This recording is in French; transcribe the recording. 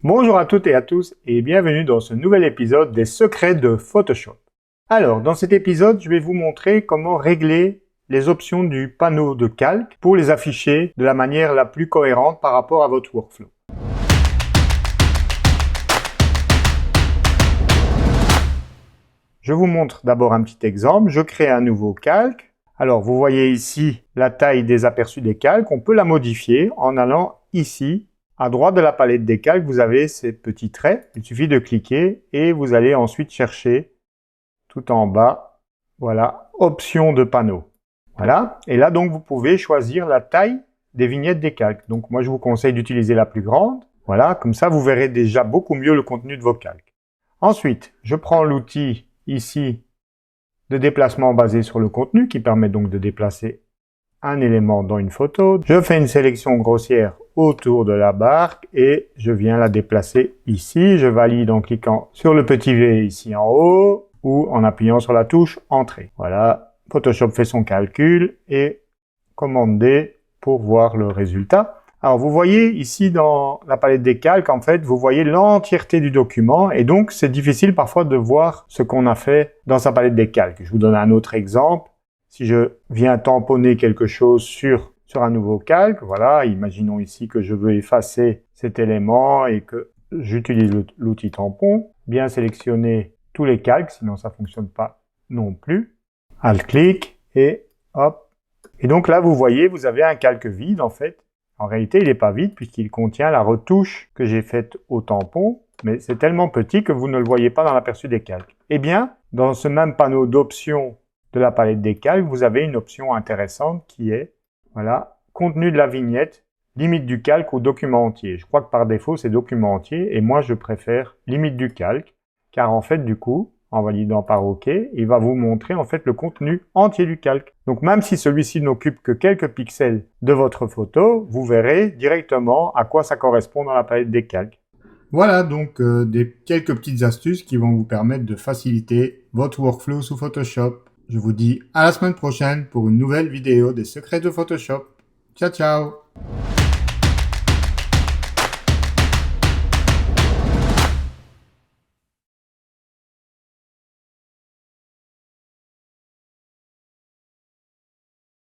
Bonjour à toutes et à tous et bienvenue dans ce nouvel épisode des secrets de Photoshop. Alors, dans cet épisode, je vais vous montrer comment régler les options du panneau de calque pour les afficher de la manière la plus cohérente par rapport à votre workflow. Je vous montre d'abord un petit exemple. Je crée un nouveau calque. Alors, vous voyez ici la taille des aperçus des calques. On peut la modifier en allant ici. À droite de la palette des calques, vous avez ces petits traits. Il suffit de cliquer et vous allez ensuite chercher tout en bas, voilà, options de panneau. Voilà. Et là, donc, vous pouvez choisir la taille des vignettes des calques. Donc, moi, je vous conseille d'utiliser la plus grande. Voilà, comme ça, vous verrez déjà beaucoup mieux le contenu de vos calques. Ensuite, je prends l'outil ici de déplacement basé sur le contenu qui permet donc de déplacer un élément dans une photo. Je fais une sélection grossière autour de la barque et je viens la déplacer ici. Je valide en cliquant sur le petit V ici en haut ou en appuyant sur la touche Entrée. Voilà, Photoshop fait son calcul et commande D pour voir le résultat. Alors vous voyez ici dans la palette des calques, en fait, vous voyez l'entièreté du document et donc c'est difficile parfois de voir ce qu'on a fait dans sa palette des calques. Je vous donne un autre exemple. Si je viens tamponner quelque chose sur un nouveau calque, voilà, imaginons ici que je veux effacer cet élément et que j'utilise l'outil tampon, bien sélectionner tous les calques, sinon ça fonctionne pas non plus. Alt-clic et hop. Et donc là, vous voyez, vous avez un calque vide en fait. En réalité, il n'est pas vide puisqu'il contient la retouche que j'ai faite au tampon, mais c'est tellement petit que vous ne le voyez pas dans l'aperçu des calques. Eh bien, dans ce même panneau d'options de la palette des calques, vous avez une option intéressante qui est, voilà, contenu de la vignette, limite du calque au document entier. Je crois que par défaut, c'est document entier et moi, je préfère limite du calque car en fait, du coup, en validant par OK, il va vous montrer en fait le contenu entier du calque. Donc même si celui-ci n'occupe que quelques pixels de votre photo, vous verrez directement à quoi ça correspond dans la palette des calques. Voilà donc quelques petites astuces qui vont vous permettre de faciliter votre workflow sous Photoshop. Je vous dis à la semaine prochaine pour une nouvelle vidéo des secrets de Photoshop. Ciao ciao!